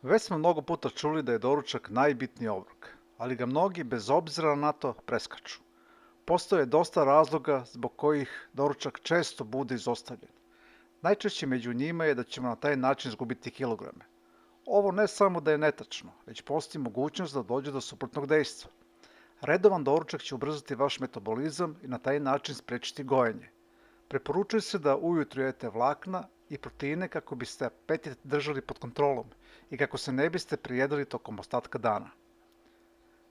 Već smo mnogo puta čuli da je doručak najbitniji obrok, ali ga mnogi bez obzira na to preskaču. Postoje dosta razloga zbog kojih doručak često bude izostavljen. Najčešći među njima je da ćemo na taj način izgubiti kilograme. Ovo ne samo da je netačno, već postoji mogućnost da dođe do suprotnog dejstva. Redovan doručak će ubrzati vaš metabolizam i na taj način sprečiti gojenje. Preporučuje se da ujutru jedete vlakna i proteine kako biste apetit držali pod kontrolom i kako se ne biste prijedali tokom ostatka dana.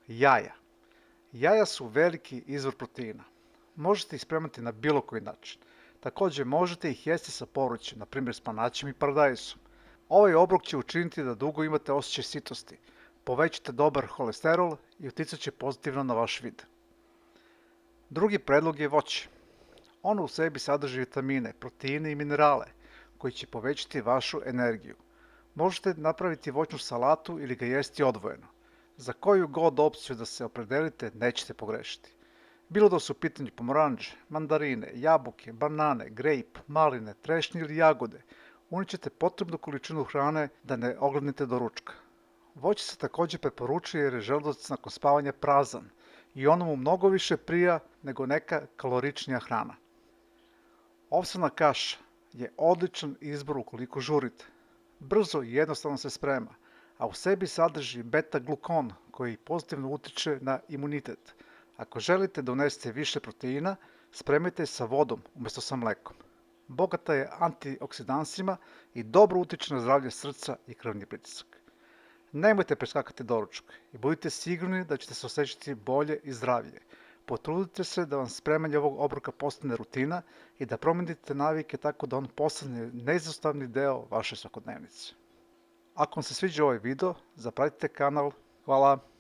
Jaja. Jaja su veliki izvor proteina. Možete ih spremati na bilo koji način. Također možete ih jesti sa povrćem, na primjer s panaćem i paradajzom. Ovaj obrok će učiniti da dugo imate osjećaj sitosti, povećate dobar holesterol i uticat će pozitivno na vaš vid. Drugi predlog je voće. Ono u sebi sadrži vitamine, proteine i minerale koji će povećati vašu energiju. Možete napraviti voćnu salatu ili ga jesti odvojeno. Za koju god opciju da se opredelite, nećete pogrešiti. Bilo da su u pitanju pomoranđe, mandarine, jabuke, banane, grejp, maline, trešnje ili jagode, unićete potrebnu količinu hrane da ne ogladnite do ručka. Voće se također preporučuje jer je želudac nakon spavanja prazan i ono mu mnogo više prija nego neka kaloričnija hrana. Ovsena kaša je odličan izbor ukoliko žurite. Brzo i jednostavno se sprema, a u sebi sadrži beta-glukon koji pozitivno utiče na imunitet. Ako želite da unesete više proteina, spremite sa vodom umjesto sa mlekom. Bogata je antioksidansima i dobro utiče na zdravlje srca i krvni pritisak. Nemojte preskakati doručak i budite sigurni da ćete se osjećati bolje i zdravlje. Potrudite se da vam spremanje ovog obroka postane rutina i da promijenite navike tako da on postane neizostavni deo vaše svakodnevnice. Ako vam se sviđa ovaj video, zapratite kanal. Hvala!